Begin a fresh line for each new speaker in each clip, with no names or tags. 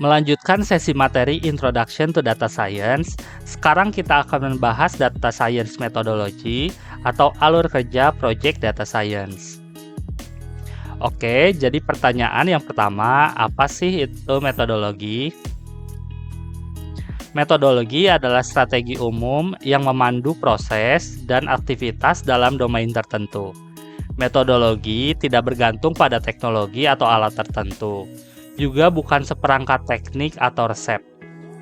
Melanjutkan sesi materi Introduction to Data Science, sekarang kita akan membahas Data Science Methodology atau alur kerja Project Data Science. Oke, jadi pertanyaan yang pertama, apa sih itu metodologi? Metodologi adalah strategi umum yang memandu proses dan aktivitas dalam domain tertentu. Metodologi tidak bergantung pada teknologi atau alat tertentu, juga bukan seperangkat teknik atau resep.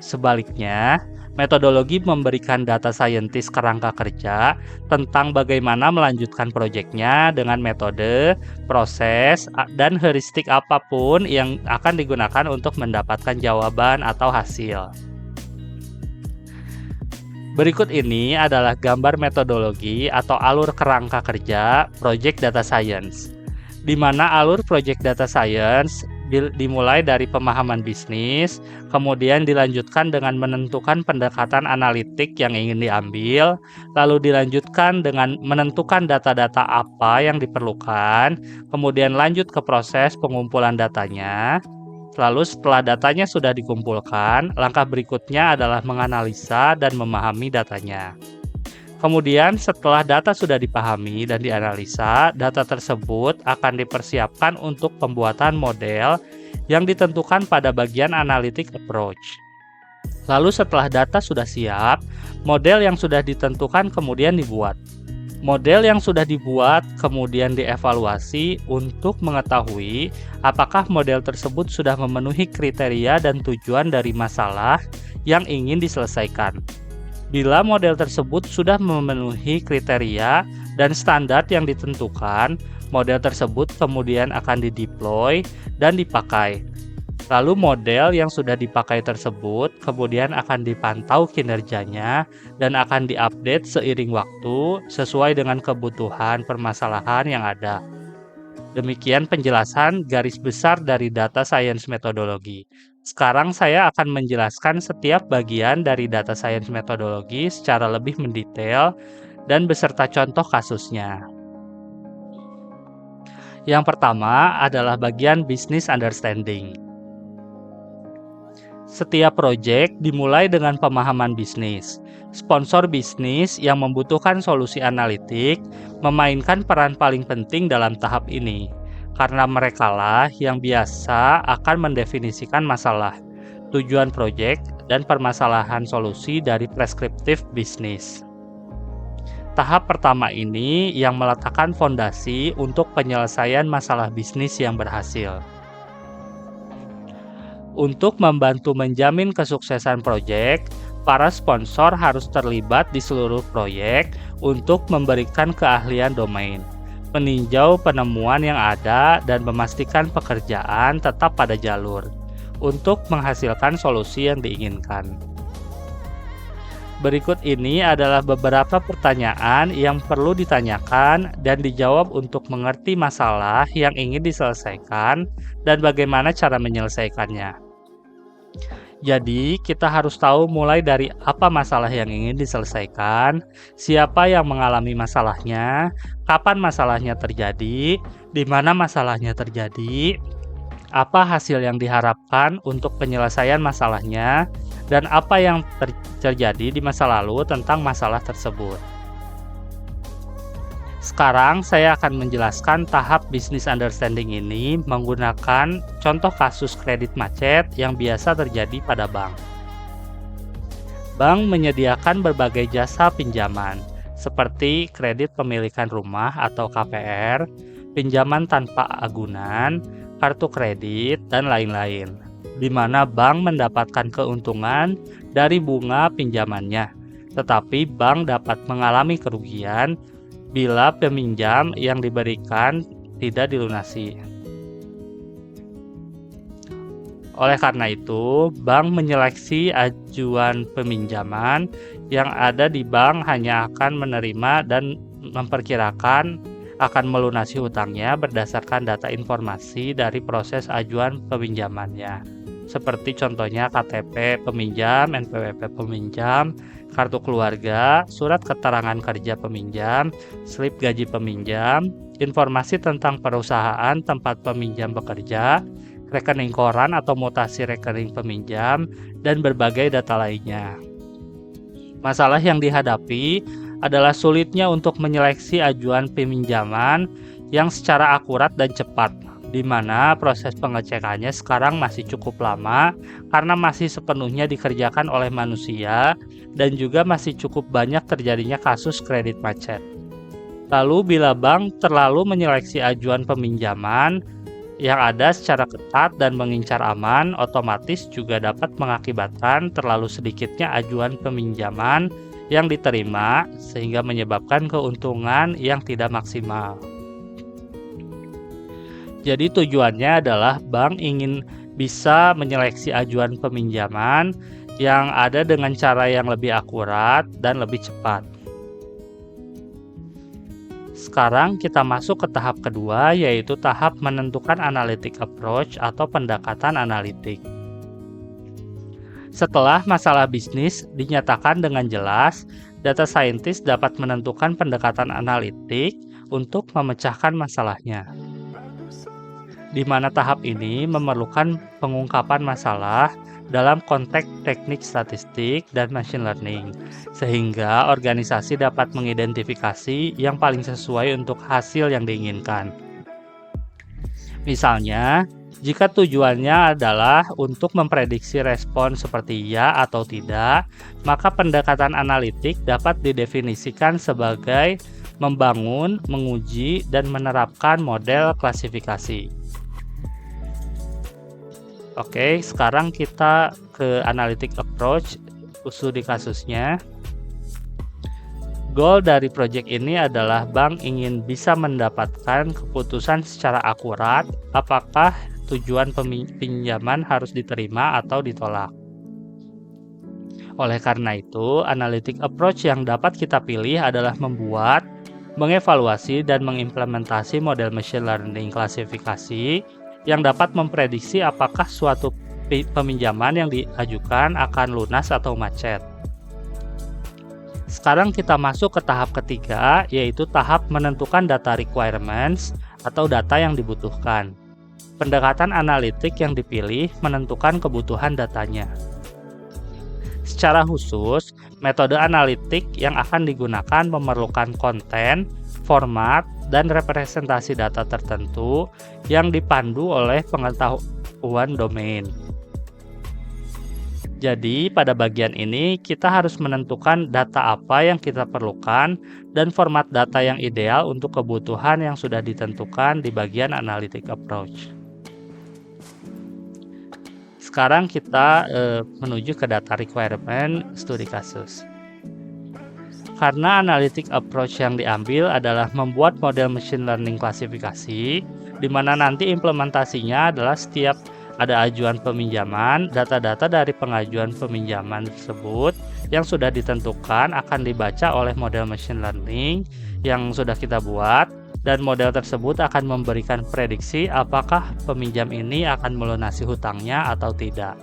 Sebaliknya, metodologi memberikan data saintis kerangka kerja tentang bagaimana melanjutkan proyeknya dengan metode, proses, dan heuristik apapun yang akan digunakan untuk mendapatkan jawaban atau hasil. Berikut ini adalah gambar metodologi atau alur kerangka kerja Project Data Science, di mana alur Project Data Science dimulai dari pemahaman bisnis, kemudian dilanjutkan dengan menentukan pendekatan analitik yang ingin diambil, lalu dilanjutkan dengan menentukan data-data apa yang diperlukan, kemudian lanjut ke proses pengumpulan datanya. Lalu setelah datanya sudah dikumpulkan, langkah berikutnya adalah menganalisa dan memahami datanya. Kemudian setelah data sudah dipahami dan dianalisa, data tersebut akan dipersiapkan untuk pembuatan model yang ditentukan pada bagian analytic approach. Lalu setelah data sudah siap, model yang sudah ditentukan kemudian dibuat. Model yang sudah dibuat kemudian dievaluasi untuk mengetahui apakah model tersebut sudah memenuhi kriteria dan tujuan dari masalah yang ingin diselesaikan. Bila model tersebut sudah memenuhi kriteria dan standar yang ditentukan, model tersebut kemudian akan dideploy dan dipakai. Lalu model yang sudah dipakai tersebut kemudian akan dipantau kinerjanya dan akan diupdate seiring waktu sesuai dengan kebutuhan permasalahan yang ada. Demikian penjelasan garis besar dari data science metodologi. Sekarang saya akan menjelaskan setiap bagian dari data science metodologi secara lebih mendetail dan beserta contoh kasusnya. Yang pertama adalah bagian business understanding. Setiap proyek dimulai dengan pemahaman bisnis. Sponsor bisnis yang membutuhkan solusi analitik memainkan peran paling penting dalam tahap ini, karena merekalah yang biasa akan mendefinisikan masalah, tujuan proyek, dan permasalahan solusi dari preskriptif bisnis. Tahap pertama ini yang meletakkan fondasi untuk penyelesaian masalah bisnis yang berhasil. Untuk membantu menjamin kesuksesan proyek, para sponsor harus terlibat di seluruh proyek untuk memberikan keahlian domain, meninjau penemuan yang ada, dan memastikan pekerjaan tetap pada jalur untuk menghasilkan solusi yang diinginkan. Berikut ini adalah beberapa pertanyaan yang perlu ditanyakan dan dijawab untuk mengerti masalah yang ingin diselesaikan dan bagaimana cara menyelesaikannya. Jadi, kita harus tahu mulai dari apa masalah yang ingin diselesaikan, siapa yang mengalami masalahnya, kapan masalahnya terjadi, di mana masalahnya terjadi, apa hasil yang diharapkan untuk penyelesaian masalahnya, dan apa yang terjadi di masa lalu tentang masalah tersebut. Sekarang saya akan menjelaskan tahap business understanding ini menggunakan contoh kasus kredit macet yang biasa terjadi pada bank. Bank menyediakan berbagai jasa pinjaman, seperti kredit pemilikan rumah atau KPR, pinjaman tanpa agunan, kartu kredit, dan lain-lain, di mana bank mendapatkan keuntungan dari bunga pinjamannya, tetapi bank dapat mengalami kerugian bila peminjam yang diberikan tidak dilunasi. Oleh karena itu, bank menyeleksi ajuan peminjaman yang ada di bank hanya akan menerima dan memperkirakan akan melunasi hutangnya berdasarkan data informasi dari proses ajuan peminjamannya, seperti contohnya KTP peminjam, NPWP peminjam, kartu keluarga, surat keterangan kerja peminjam, slip gaji peminjam, informasi tentang perusahaan tempat peminjam bekerja, rekening koran atau mutasi rekening peminjam, dan berbagai data lainnya. Masalah yang dihadapi adalah sulitnya untuk menyeleksi ajuan peminjaman yang secara akurat dan cepat, di mana proses pengecekannya sekarang masih cukup lama karena masih sepenuhnya dikerjakan oleh manusia dan juga masih cukup banyak terjadinya kasus kredit macet. Lalu bila bank terlalu menyeleksi ajuan peminjaman yang ada secara ketat dan mengincar aman, otomatis juga dapat mengakibatkan terlalu sedikitnya ajuan peminjaman yang diterima sehingga menyebabkan keuntungan yang tidak maksimal. Jadi tujuannya adalah bank ingin bisa menyeleksi ajuan peminjaman yang ada dengan cara yang lebih akurat dan lebih cepat. Sekarang kita masuk ke tahap kedua, yaitu tahap menentukan analytic approach atau pendekatan analitik. Setelah masalah bisnis dinyatakan dengan jelas, data scientist dapat menentukan pendekatan analitik untuk memecahkan masalahnya. Di mana tahap ini memerlukan pengungkapan masalah dalam konteks teknik statistik dan machine learning, sehingga organisasi dapat mengidentifikasi yang paling sesuai untuk hasil yang diinginkan. Misalnya, jika tujuannya adalah untuk memprediksi respon seperti ya atau tidak, maka pendekatan analitik dapat didefinisikan sebagai membangun, menguji, dan menerapkan model klasifikasi. Oke, sekarang kita ke analytic approach, studi kasusnya. Goal dari proyek ini adalah bank ingin bisa mendapatkan keputusan secara akurat apakah tujuan pinjaman harus diterima atau ditolak. Oleh karena itu, analytic approach yang dapat kita pilih adalah membuat, mengevaluasi, dan mengimplementasi model machine learning klasifikasi yang dapat memprediksi apakah suatu peminjaman yang diajukan akan lunas atau macet. Sekarang kita masuk ke tahap ketiga, yaitu tahap menentukan data requirements atau data yang dibutuhkan. Pendekatan analitik yang dipilih menentukan kebutuhan datanya. Secara khusus, metode analitik yang akan digunakan memerlukan konten, format, dan representasi data tertentu yang dipandu oleh pengetahuan domain. Jadi, pada bagian ini kita harus menentukan data apa yang kita perlukan dan format data yang ideal untuk kebutuhan yang sudah ditentukan di bagian analytic approach. Sekarang kita menuju ke data requirement studi kasus. Karena analytic approach yang diambil adalah membuat model machine learning klasifikasi, di mana nanti implementasinya adalah setiap ada ajuan peminjaman, data-data dari pengajuan peminjaman tersebut yang sudah ditentukan akan dibaca oleh model machine learning yang sudah kita buat, dan model tersebut akan memberikan prediksi apakah peminjam ini akan melunasi hutangnya atau tidak.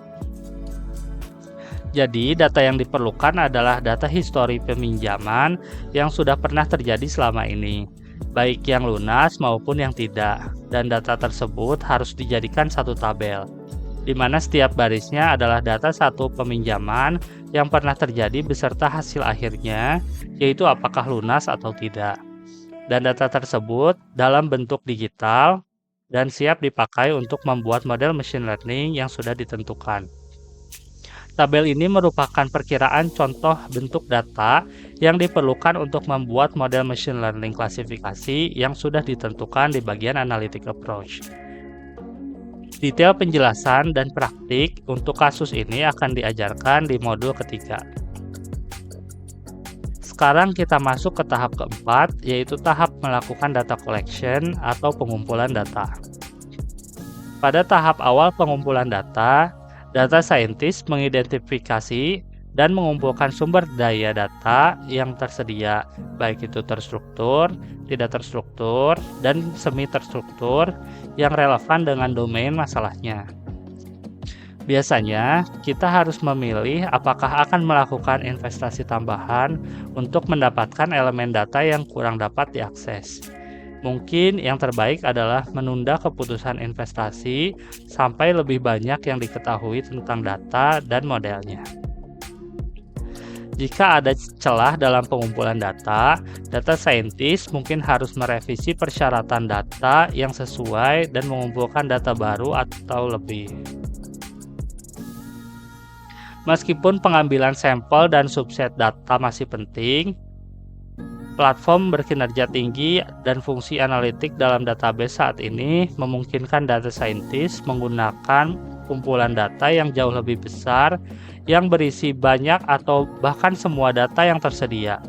Jadi, data yang diperlukan adalah data histori peminjaman yang sudah pernah terjadi selama ini, baik yang lunas maupun yang tidak, dan data tersebut harus dijadikan satu tabel, di mana setiap barisnya adalah data satu peminjaman yang pernah terjadi beserta hasil akhirnya, yaitu apakah lunas atau tidak. Dan data tersebut dalam bentuk digital dan siap dipakai untuk membuat model machine learning yang sudah ditentukan. Tabel ini merupakan perkiraan contoh bentuk data yang diperlukan untuk membuat model machine learning klasifikasi yang sudah ditentukan di bagian analytic approach. Detail penjelasan dan praktik untuk kasus ini akan diajarkan di modul ketiga. Sekarang kita masuk ke tahap keempat, yaitu tahap melakukan data collection atau pengumpulan data. Pada tahap awal pengumpulan data scientist mengidentifikasi dan mengumpulkan sumber daya data yang tersedia, baik itu terstruktur, tidak terstruktur, dan semi terstruktur yang relevan dengan domain masalahnya. Biasanya, kita harus memilih apakah akan melakukan investasi tambahan untuk mendapatkan elemen data yang kurang dapat diakses. Mungkin yang terbaik adalah menunda keputusan investasi sampai lebih banyak yang diketahui tentang data dan modelnya. Jika ada celah dalam pengumpulan data scientist mungkin harus merevisi persyaratan data yang sesuai dan mengumpulkan data baru atau lebih. Meskipun pengambilan sampel dan subset data masih penting, platform berkinerja tinggi dan fungsi analitik dalam database saat ini memungkinkan data scientist menggunakan kumpulan data yang jauh lebih besar yang berisi banyak atau bahkan semua data yang tersedia.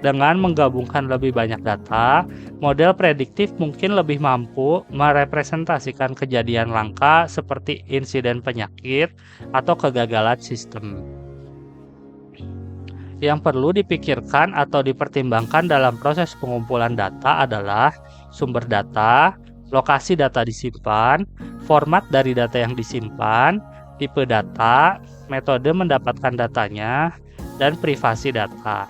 Dengan menggabungkan lebih banyak data, model prediktif mungkin lebih mampu merepresentasikan kejadian langka seperti insiden penyakit atau kegagalan sistem. Yang perlu dipikirkan atau dipertimbangkan dalam proses pengumpulan data adalah sumber data, lokasi data disimpan, format dari data yang disimpan, tipe data, metode mendapatkan datanya, dan privasi data.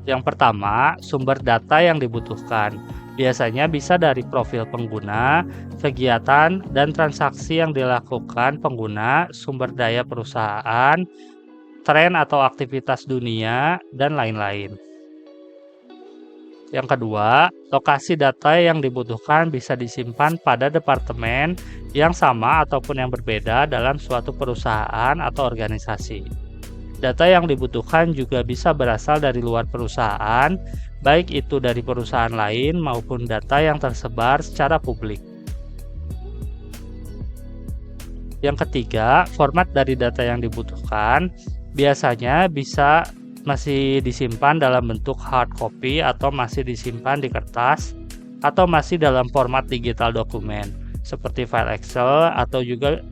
Yang pertama, sumber data yang dibutuhkan. Biasanya bisa dari profil pengguna, kegiatan, dan transaksi yang dilakukan pengguna, sumber daya perusahaan, tren atau aktivitas dunia, dan lain-lain. Yang kedua, lokasi data yang dibutuhkan bisa disimpan pada departemen yang sama ataupun yang berbeda dalam suatu perusahaan atau organisasi. Data yang dibutuhkan juga bisa berasal dari luar perusahaan, baik itu dari perusahaan lain maupun data yang tersebar secara publik. Yang ketiga, format dari data yang dibutuhkan biasanya masih disimpan dalam bentuk hard copy atau masih disimpan di kertas atau masih dalam format digital dokumen seperti file Excel atau juga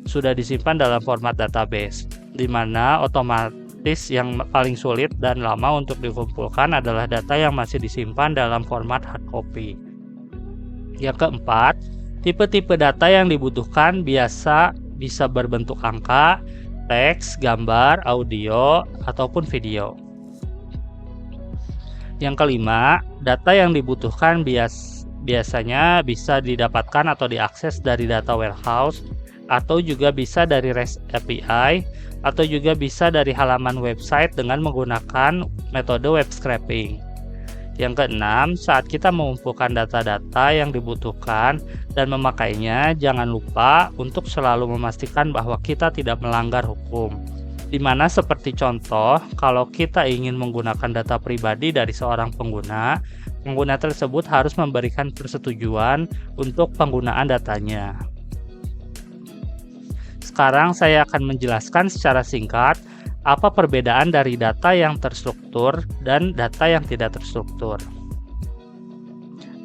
sudah disimpan dalam format database, di mana otomatis yang paling sulit dan lama untuk dikumpulkan adalah data yang masih disimpan dalam format hard copy. Yang keempat, tipe-tipe data yang dibutuhkan bisa berbentuk angka, teks, gambar, audio, ataupun video. Yang kelima, data yang dibutuhkan biasanya bisa didapatkan atau diakses dari data warehouse, atau juga bisa dari REST API, atau juga bisa dari halaman website dengan menggunakan metode web scraping. Yang keenam, saat kita mengumpulkan data-data yang dibutuhkan dan memakainya, jangan lupa untuk selalu memastikan bahwa kita tidak melanggar hukum. Di mana seperti contoh, kalau kita ingin menggunakan data pribadi dari seorang pengguna tersebut harus memberikan persetujuan untuk penggunaan datanya. Sekarang saya akan menjelaskan secara singkat apa perbedaan dari data yang terstruktur dan data yang tidak terstruktur.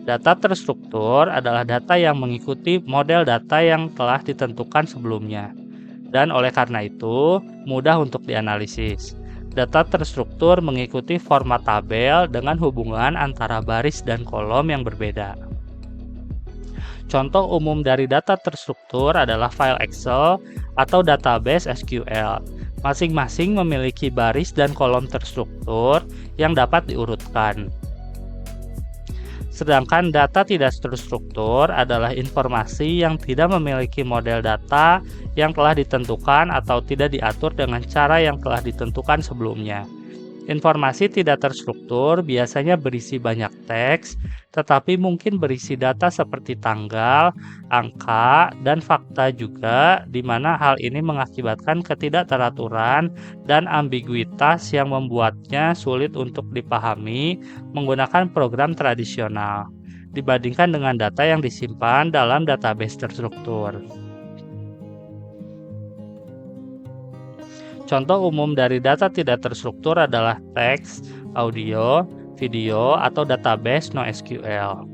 Data terstruktur adalah data yang mengikuti model data yang telah ditentukan sebelumnya, dan oleh karena itu mudah untuk dianalisis. Data terstruktur mengikuti format tabel dengan hubungan antara baris dan kolom yang berbeda. Contoh umum dari data terstruktur adalah file Excel atau database SQL. Masing-masing memiliki baris dan kolom terstruktur yang dapat diurutkan. Sedangkan data tidak terstruktur adalah informasi yang tidak memiliki model data yang telah ditentukan atau tidak diatur dengan cara yang telah ditentukan sebelumnya. Informasi tidak terstruktur biasanya berisi banyak teks, tetapi mungkin berisi data seperti tanggal, angka, dan fakta juga, di mana hal ini mengakibatkan ketidakteraturan dan ambiguitas yang membuatnya sulit untuk dipahami menggunakan program tradisional, dibandingkan dengan data yang disimpan dalam database terstruktur. Contoh umum dari data tidak terstruktur adalah teks, audio, video, atau database NoSQL.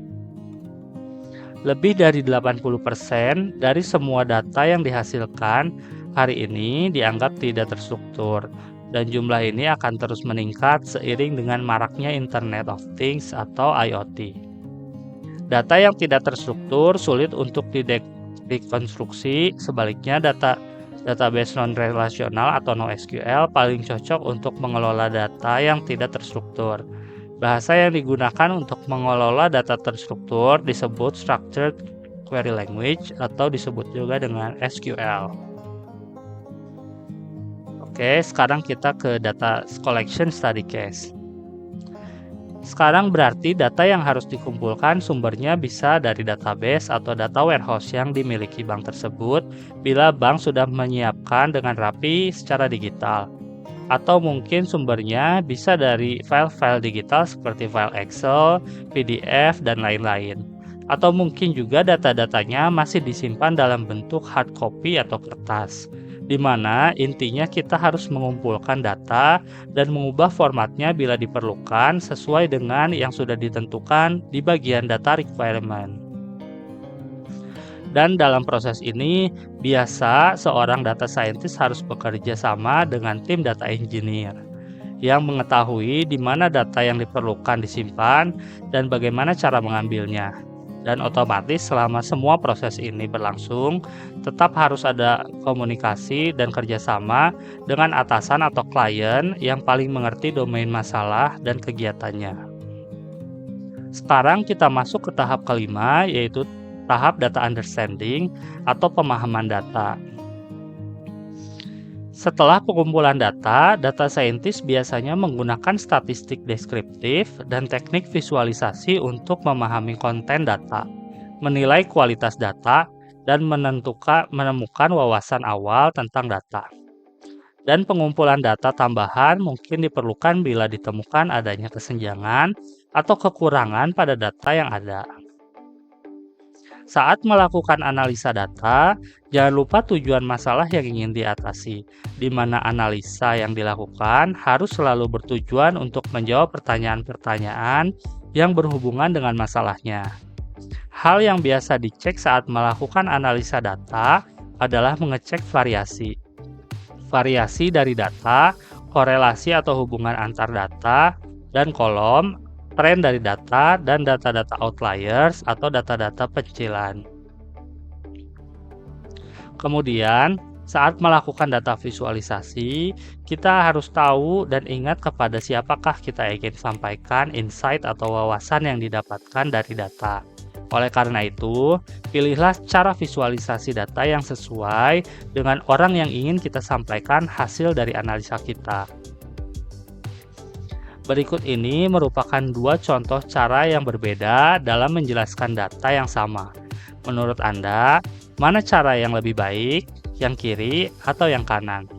Lebih dari 80% dari semua data yang dihasilkan hari ini dianggap tidak terstruktur, dan jumlah ini akan terus meningkat seiring dengan maraknya Internet of Things atau IoT. Data yang tidak terstruktur sulit untuk dikonstruksi, sebaliknya database non-relasional atau NoSQL paling cocok untuk mengelola data yang tidak terstruktur. Bahasa yang digunakan untuk mengelola data terstruktur disebut Structured Query Language atau disebut juga dengan SQL. Oke, sekarang kita ke data collection study case. Sekarang berarti data yang harus dikumpulkan sumbernya bisa dari database atau data warehouse yang dimiliki bank tersebut bila bank sudah menyiapkan dengan rapi secara digital. Atau mungkin sumbernya bisa dari file-file digital seperti file Excel, PDF, dan lain-lain. Atau mungkin juga data-datanya masih disimpan dalam bentuk hard copy atau kertas, di mana intinya kita harus mengumpulkan data dan mengubah formatnya bila diperlukan sesuai dengan yang sudah ditentukan di bagian data requirement. Dan dalam proses ini, biasa seorang data scientist harus bekerja sama dengan tim data engineer yang mengetahui di mana data yang diperlukan disimpan dan bagaimana cara mengambilnya. Dan otomatis selama semua proses ini berlangsung, tetap harus ada komunikasi dan kerjasama dengan atasan atau klien yang paling mengerti domain masalah dan kegiatannya. Sekarang kita masuk ke tahap kelima, yaitu tahap data understanding atau pemahaman data. Setelah pengumpulan data scientist biasanya menggunakan statistik deskriptif dan teknik visualisasi untuk memahami konten data, menilai kualitas data, dan menemukan wawasan awal tentang data. Dan pengumpulan data tambahan mungkin diperlukan bila ditemukan adanya kesenjangan atau kekurangan pada data yang ada. Saat melakukan analisa data, jangan lupa tujuan masalah yang ingin diatasi, di mana analisa yang dilakukan harus selalu bertujuan untuk menjawab pertanyaan-pertanyaan yang berhubungan dengan masalahnya. Hal yang biasa dicek saat melakukan analisa data adalah mengecek variasi. Variasi dari data, korelasi atau hubungan antar data, dan kolom, tren dari data, dan data-data outliers atau data-data pencilan. Kemudian, saat melakukan data visualisasi, kita harus tahu dan ingat kepada siapakah kita ingin sampaikan insight atau wawasan yang didapatkan dari data. Oleh karena itu, pilihlah cara visualisasi data yang sesuai dengan orang yang ingin kita sampaikan hasil dari analisa kita. Berikut ini merupakan dua contoh cara yang berbeda dalam menjelaskan data yang sama. Menurut Anda, mana cara yang lebih baik, yang kiri atau yang kanan?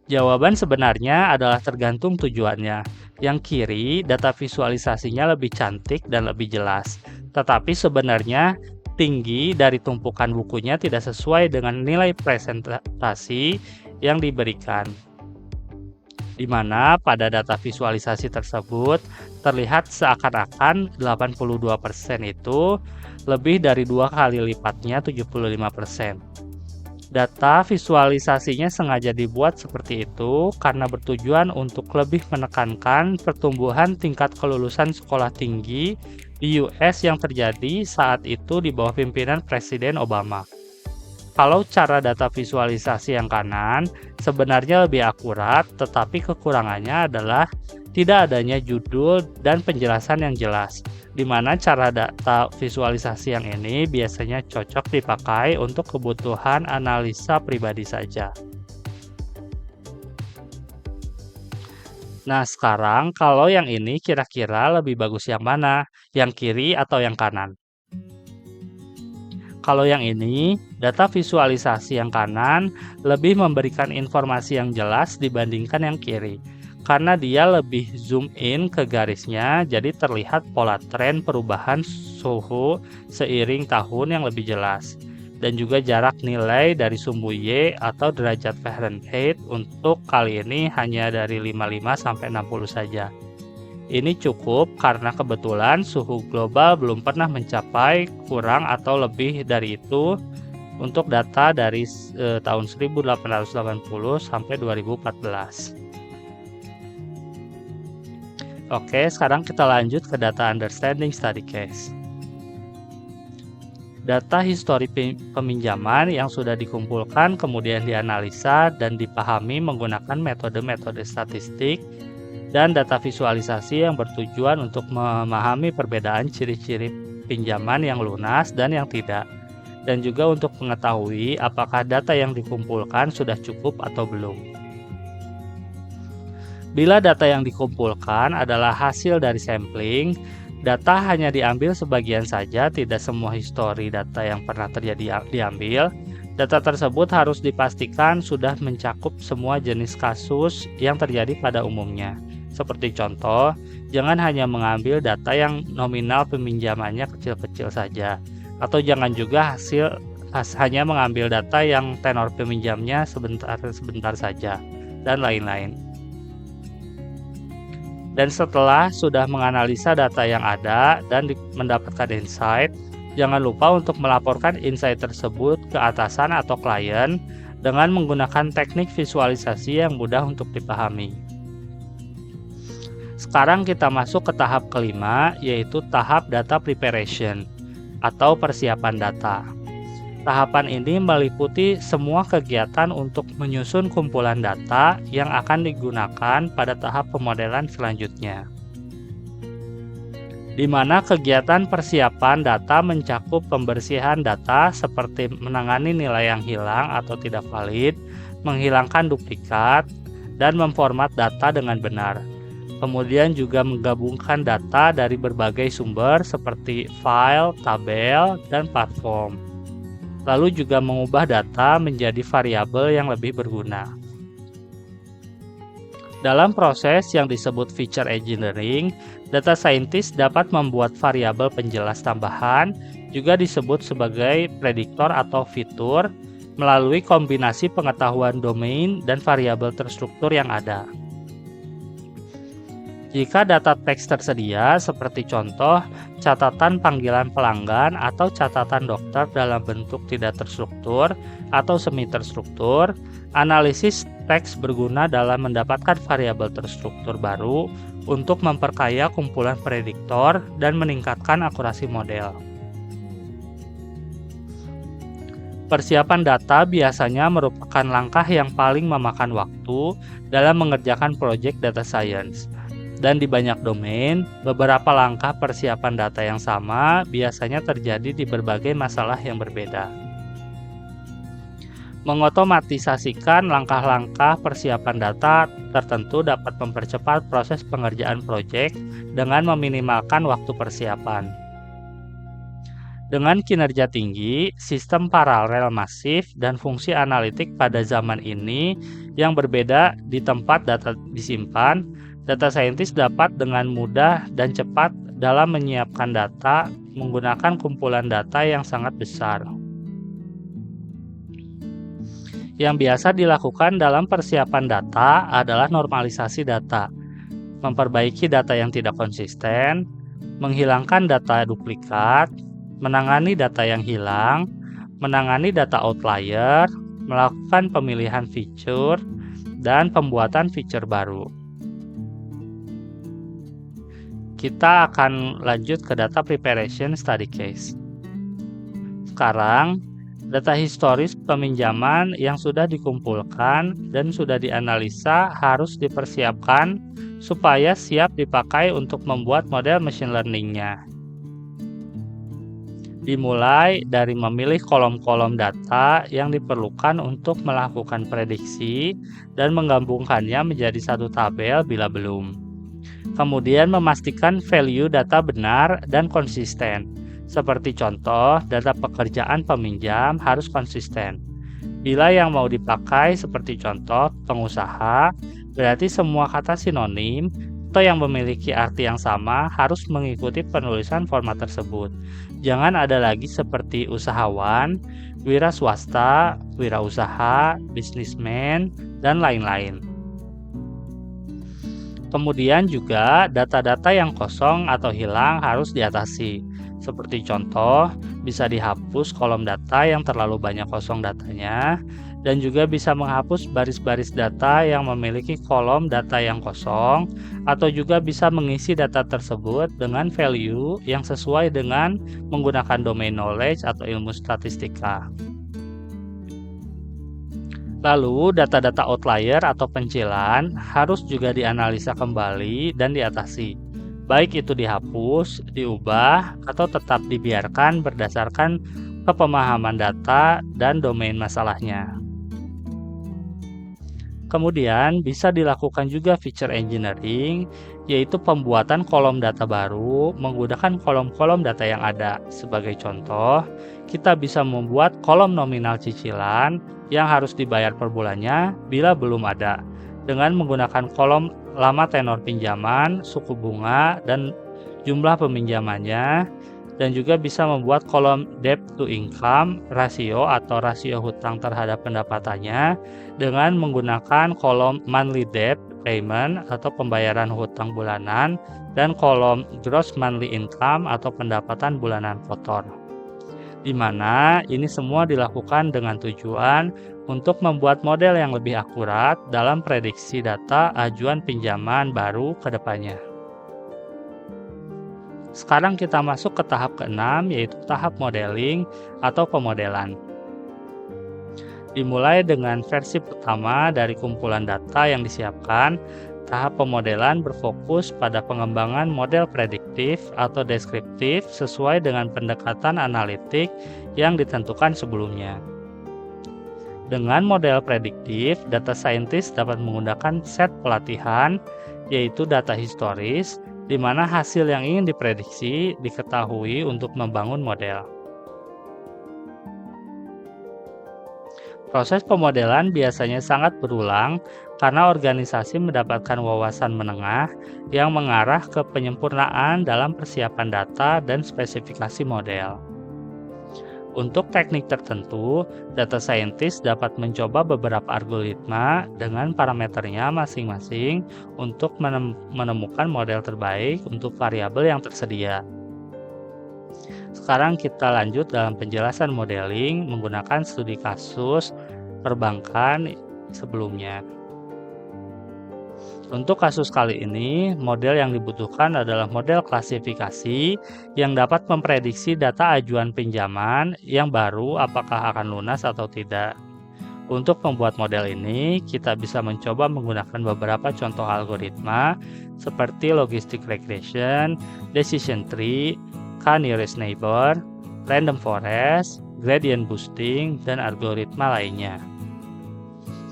Jawaban sebenarnya adalah tergantung tujuannya. Yang kiri, data visualisasinya lebih cantik dan lebih jelas. Tetapi sebenarnya tinggi dari tumpukan bukunya tidak sesuai dengan nilai presentasi yang diberikan, di mana pada data visualisasi tersebut terlihat seakan-akan 82% itu lebih dari 2 kali lipatnya 75%. Data visualisasinya sengaja dibuat seperti itu karena bertujuan untuk lebih menekankan pertumbuhan tingkat kelulusan sekolah tinggi di US yang terjadi saat itu di bawah pimpinan Presiden Obama. Kalau cara data visualisasi yang kanan sebenarnya lebih akurat, tetapi kekurangannya adalah tidak adanya judul dan penjelasan yang jelas, di mana cara data visualisasi yang ini biasanya cocok dipakai untuk kebutuhan analisa pribadi saja. Nah, sekarang kalau yang ini kira-kira lebih bagus yang mana? Yang kiri atau yang kanan? Kalau yang ini, data visualisasi yang kanan lebih memberikan informasi yang jelas dibandingkan yang kiri. Karena dia lebih zoom in ke garisnya, jadi terlihat pola tren perubahan suhu seiring tahun yang lebih jelas. Dan juga jarak nilai dari sumbu Y atau derajat Fahrenheit untuk kali ini hanya dari 55 sampai 60 saja. Ini cukup karena kebetulan suhu global belum pernah mencapai kurang atau lebih dari itu untuk data dari tahun 1880 sampai 2014. Oke, sekarang kita lanjut ke data understanding study case. Data histori peminjaman yang sudah dikumpulkan kemudian dianalisa dan dipahami menggunakan metode-metode statistik dan data visualisasi yang bertujuan untuk memahami perbedaan ciri-ciri pinjaman yang lunas dan yang tidak, dan juga untuk mengetahui apakah data yang dikumpulkan sudah cukup atau belum. Bila data yang dikumpulkan adalah hasil dari sampling, data hanya diambil sebagian saja, tidak semua histori data yang pernah terjadi diambil. Data tersebut harus dipastikan sudah mencakup semua jenis kasus yang terjadi pada umumnya. Seperti contoh, jangan hanya mengambil data yang nominal peminjamannya kecil-kecil saja, atau jangan juga hanya mengambil data yang tenor peminjamnya sebentar saja, dan lain-lain. Dan setelah sudah menganalisa data yang ada dan mendapatkan insight, jangan lupa untuk melaporkan insight tersebut ke atasan atau klien dengan menggunakan teknik visualisasi yang mudah untuk dipahami. Sekarang kita masuk ke tahap kelima, yaitu tahap data preparation atau persiapan data. Tahapan ini meliputi semua kegiatan untuk menyusun kumpulan data yang akan digunakan pada tahap pemodelan selanjutnya, di mana kegiatan persiapan data mencakup pembersihan data seperti menangani nilai yang hilang atau tidak valid, menghilangkan duplikat, dan memformat data dengan benar. Kemudian juga menggabungkan data dari berbagai sumber seperti file, tabel, dan platform. Lalu juga mengubah data menjadi variabel yang lebih berguna. Dalam proses yang disebut feature engineering, data scientist dapat membuat variabel penjelas tambahan, juga disebut sebagai prediktor atau fitur, melalui kombinasi pengetahuan domain dan variabel terstruktur yang ada. Jika data teks tersedia, seperti contoh catatan panggilan pelanggan atau catatan dokter dalam bentuk tidak terstruktur atau semi terstruktur, analisis teks berguna dalam mendapatkan variabel terstruktur baru untuk memperkaya kumpulan prediktor dan meningkatkan akurasi model. Persiapan data biasanya merupakan langkah yang paling memakan waktu dalam mengerjakan proyek data science. Dan di banyak domain, beberapa langkah persiapan data yang sama biasanya terjadi di berbagai masalah yang berbeda. Mengotomatisasikan langkah-langkah persiapan data tertentu dapat mempercepat proses pengerjaan proyek dengan meminimalkan waktu persiapan. Dengan kinerja tinggi, sistem paralel masif, dan fungsi analitik pada zaman ini yang berbeda di tempat data disimpan, data scientist dapat dengan mudah dan cepat dalam menyiapkan data menggunakan kumpulan data yang sangat besar. Yang biasa dilakukan dalam persiapan data adalah normalisasi data, memperbaiki data yang tidak konsisten, menghilangkan data duplikat, menangani data yang hilang, menangani data outlier, melakukan pemilihan fitur, dan pembuatan fitur baru. Kita akan lanjut ke data preparation study case. Sekarang, data historis peminjaman yang sudah dikumpulkan dan sudah dianalisa harus dipersiapkan supaya siap dipakai untuk membuat model machine learning-nya. Dimulai dari memilih kolom-kolom data yang diperlukan untuk melakukan prediksi dan menggabungkannya menjadi satu tabel bila belum. Kemudian memastikan value data benar dan konsisten. Seperti contoh, data pekerjaan peminjam harus konsisten. Bila yang mau dipakai seperti contoh pengusaha, berarti semua kata sinonim atau yang memiliki arti yang sama harus mengikuti penulisan format tersebut. Jangan ada lagi seperti usahawan, wira swasta, wirausaha, bisnismen, dan lain-lain. Kemudian juga data-data yang kosong atau hilang harus diatasi. Seperti contoh, bisa dihapus kolom data yang terlalu banyak kosong datanya, dan juga bisa menghapus baris-baris data yang memiliki kolom data yang kosong, atau juga bisa mengisi data tersebut dengan value yang sesuai dengan menggunakan domain knowledge atau ilmu statistika. Lalu, data-data outlier atau pencilan harus juga dianalisa kembali dan diatasi. Baik itu dihapus, diubah, atau tetap dibiarkan berdasarkan kepemahaman data dan domain masalahnya. Kemudian bisa dilakukan juga feature engineering, yaitu pembuatan kolom data baru menggunakan kolom-kolom data yang ada. Sebagai contoh, kita bisa membuat kolom nominal cicilan yang harus dibayar per bulannya bila belum ada, dengan menggunakan kolom lama tenor pinjaman, suku bunga, dan jumlah peminjamannya, dan juga bisa membuat kolom debt to income rasio atau rasio hutang terhadap pendapatannya dengan menggunakan kolom monthly debt payment atau pembayaran hutang bulanan dan kolom gross monthly income atau pendapatan bulanan kotor. Di mana ini semua dilakukan dengan tujuan untuk membuat model yang lebih akurat dalam prediksi data ajuan pinjaman baru ke depannya. Sekarang kita masuk ke tahap ke-6, yaitu tahap modeling atau pemodelan. Dimulai dengan versi pertama dari kumpulan data yang disiapkan, tahap pemodelan berfokus pada pengembangan model prediktif atau deskriptif sesuai dengan pendekatan analitik yang ditentukan sebelumnya. Dengan model prediktif, data scientist dapat menggunakan set pelatihan, yaitu data historis, di mana hasil yang ingin diprediksi diketahui untuk membangun model. Proses pemodelan biasanya sangat berulang karena organisasi mendapatkan wawasan menengah yang mengarah ke penyempurnaan dalam persiapan data dan spesifikasi model. Untuk teknik tertentu, data scientist dapat mencoba beberapa algoritma dengan parameternya masing-masing untuk menemukan model terbaik untuk variabel yang tersedia. Sekarang kita lanjut dalam penjelasan modeling menggunakan studi kasus perbankan sebelumnya. Untuk kasus kali ini, model yang dibutuhkan adalah model klasifikasi yang dapat memprediksi data ajuan pinjaman yang baru apakah akan lunas atau tidak. Untuk membuat model ini, kita bisa mencoba menggunakan beberapa contoh algoritma seperti logistic regression, decision tree, k-nearest neighbor, random forest, gradient boosting, dan algoritma lainnya.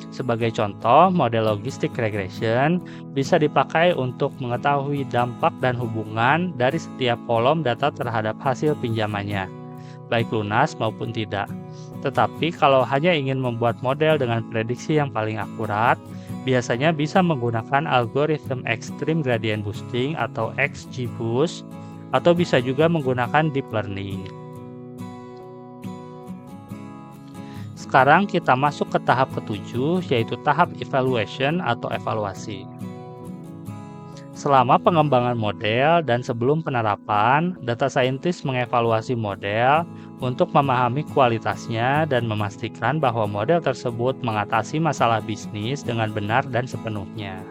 Sebagai contoh, model logistic regression bisa dipakai untuk mengetahui dampak dan hubungan dari setiap kolom data terhadap hasil pinjamannya, baik lunas maupun tidak. Tetapi kalau hanya ingin membuat model dengan prediksi yang paling akurat, biasanya bisa menggunakan algoritma extreme gradient boosting atau XGBoost, atau bisa juga menggunakan deep learning. Sekarang kita masuk ke tahap ke-7, yaitu tahap evaluation atau evaluasi. Selama pengembangan model dan sebelum penerapan, data scientist mengevaluasi model untuk memahami kualitasnya dan memastikan bahwa model tersebut mengatasi masalah bisnis dengan benar dan sepenuhnya.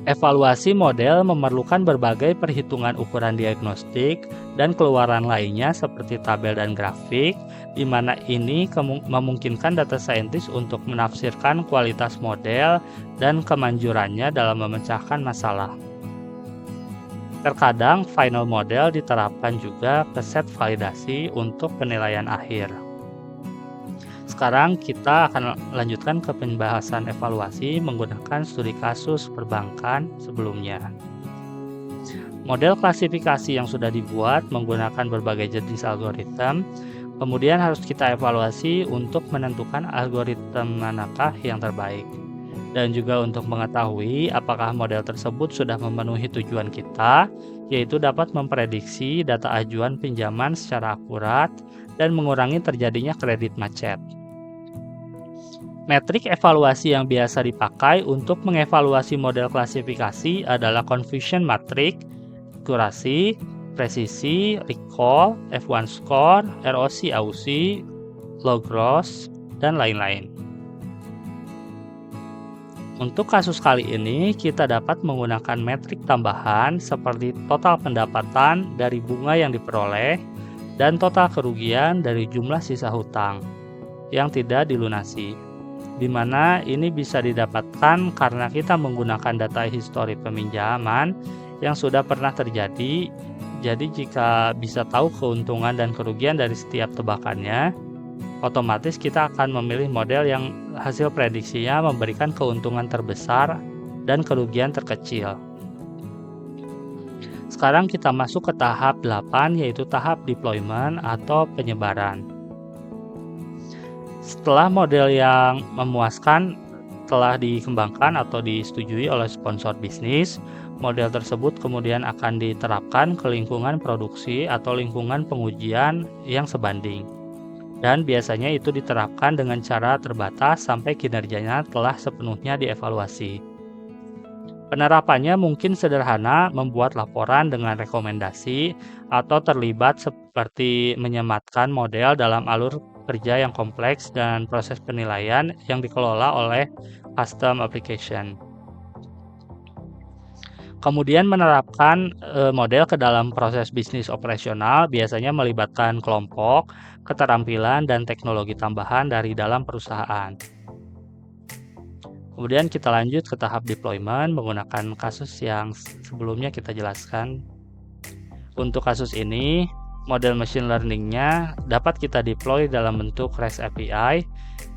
Evaluasi model memerlukan berbagai perhitungan ukuran diagnostik dan keluaran lainnya seperti tabel dan grafik, di mana ini memungkinkan data scientist untuk menafsirkan kualitas model dan kemanjurannya dalam memecahkan masalah. Terkadang final model diterapkan juga ke set validasi untuk penilaian akhir. Sekarang kita akan lanjutkan ke pembahasan evaluasi menggunakan studi kasus perbankan sebelumnya. Model klasifikasi yang sudah dibuat menggunakan berbagai jenis algoritma, kemudian harus kita evaluasi untuk menentukan algoritma manakah yang terbaik. Dan juga untuk mengetahui apakah model tersebut sudah memenuhi tujuan kita, yaitu dapat memprediksi data ajuan pinjaman secara akurat dan mengurangi terjadinya kredit macet. Metrik evaluasi yang biasa dipakai untuk mengevaluasi model klasifikasi adalah confusion matrix, akurasi, presisi, recall, F1 score, ROC-AUC, log-ROS, dan lain-lain. Untuk kasus kali ini, kita dapat menggunakan metrik tambahan seperti total pendapatan dari bunga yang diperoleh dan total kerugian dari jumlah sisa hutang. yang tidak dilunasi, di mana ini bisa didapatkan karena kita menggunakan data histori peminjaman yang sudah pernah terjadi. Jadi jika bisa tahu keuntungan dan kerugian dari setiap tebakannya, otomatis kita akan memilih model yang hasil prediksinya memberikan keuntungan terbesar dan kerugian terkecil. Sekarang kita masuk ke tahap 8, yaitu tahap deployment atau penyebaran. Setelah model yang memuaskan telah dikembangkan atau disetujui oleh sponsor bisnis, model tersebut kemudian akan diterapkan ke lingkungan produksi atau lingkungan pengujian yang sebanding. Dan biasanya itu diterapkan dengan cara terbatas sampai kinerjanya telah sepenuhnya dievaluasi. Penerapannya mungkin sederhana, membuat laporan dengan rekomendasi, atau terlibat seperti menyematkan model dalam alur kerja yang kompleks dan proses penilaian yang dikelola oleh custom application. Kemudian menerapkan model ke dalam proses bisnis operasional biasanya melibatkan kelompok, keterampilan, dan teknologi tambahan dari dalam perusahaan. Kemudian kita lanjut ke tahap deployment menggunakan kasus yang sebelumnya kita jelaskan. Untuk kasus ini, model machine learning-nya dapat kita deploy dalam bentuk REST API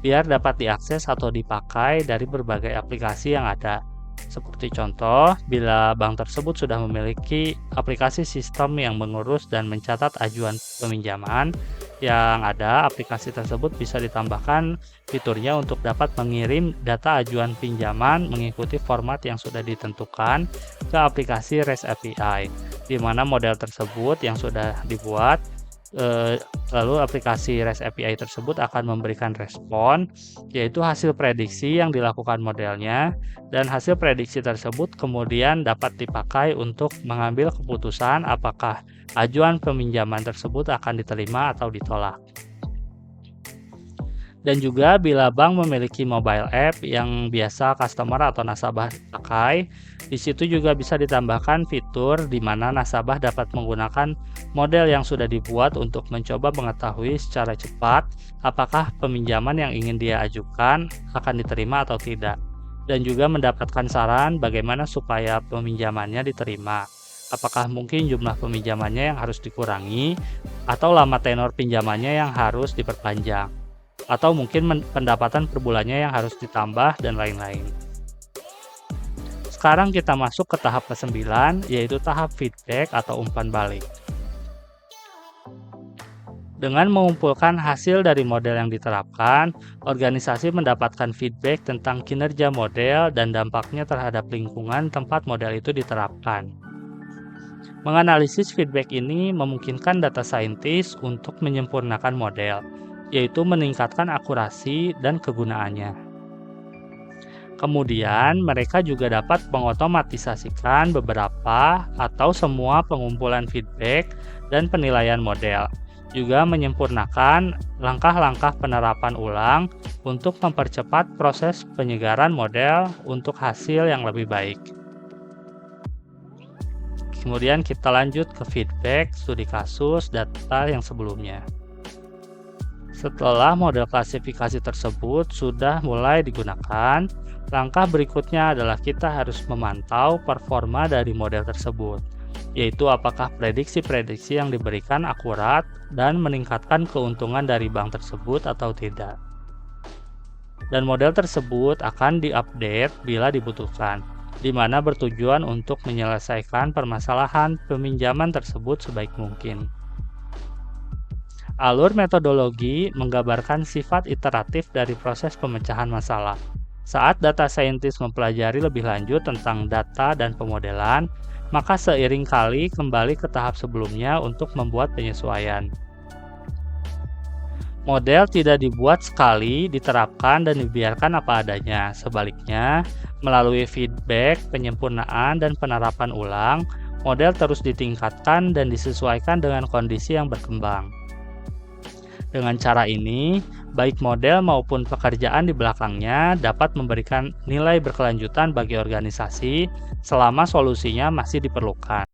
biar dapat diakses atau dipakai dari berbagai aplikasi yang ada. Seperti contoh, bila bank tersebut sudah memiliki aplikasi sistem yang mengurus dan mencatat ajuan peminjaman yang ada, aplikasi tersebut bisa ditambahkan fiturnya untuk dapat mengirim data ajuan pinjaman mengikuti format yang sudah ditentukan ke aplikasi REST API, di mana model tersebut yang sudah dibuat lalu aplikasi REST API tersebut akan memberikan respon, yaitu hasil prediksi yang dilakukan modelnya, dan hasil prediksi tersebut kemudian dapat dipakai untuk mengambil keputusan apakah ajuan peminjaman tersebut akan diterima atau ditolak. Dan juga bila bank memiliki mobile app yang biasa customer atau nasabah pakai, di situ juga bisa ditambahkan fitur di mana nasabah dapat menggunakan model yang sudah dibuat untuk mencoba mengetahui secara cepat apakah peminjaman yang ingin dia ajukan akan diterima atau tidak, dan juga mendapatkan saran bagaimana supaya peminjamannya diterima. Apakah mungkin jumlah peminjamannya yang harus dikurangi, atau lama tenor pinjamannya yang harus diperpanjang, atau mungkin pendapatan per bulannya yang harus ditambah, dan lain-lain. Sekarang kita masuk ke tahap ke-9, yaitu tahap feedback atau umpan balik. Dengan mengumpulkan hasil dari model yang diterapkan, organisasi mendapatkan feedback tentang kinerja model dan dampaknya terhadap lingkungan tempat model itu diterapkan. Menganalisis feedback ini memungkinkan data scientist untuk menyempurnakan model, yaitu meningkatkan akurasi dan kegunaannya. Kemudian, mereka juga dapat mengotomatisasikan beberapa atau semua pengumpulan feedback dan penilaian model, juga menyempurnakan langkah-langkah penerapan ulang untuk mempercepat proses penyegaran model untuk hasil yang lebih baik. Kemudian kita lanjut ke feedback, studi kasus, data yang sebelumnya. Setelah model klasifikasi tersebut sudah mulai digunakan, langkah berikutnya adalah kita harus memantau performa dari model tersebut, yaitu apakah prediksi-prediksi yang diberikan akurat dan meningkatkan keuntungan dari bank tersebut atau tidak. Dan model tersebut akan diupdate bila dibutuhkan, di mana bertujuan untuk menyelesaikan permasalahan peminjaman tersebut sebaik mungkin. Alur metodologi menggambarkan sifat iteratif dari proses pemecahan masalah. Saat data scientist mempelajari lebih lanjut tentang data dan pemodelan, maka seiring kali kembali ke tahap sebelumnya untuk membuat penyesuaian. Model tidak dibuat sekali, diterapkan, dan dibiarkan apa adanya. Sebaliknya, melalui feedback, penyempurnaan, dan penerapan ulang, model terus ditingkatkan dan disesuaikan dengan kondisi yang berkembang. Dengan cara ini, baik model maupun pekerjaan di belakangnya dapat memberikan nilai berkelanjutan bagi organisasi selama solusinya masih diperlukan.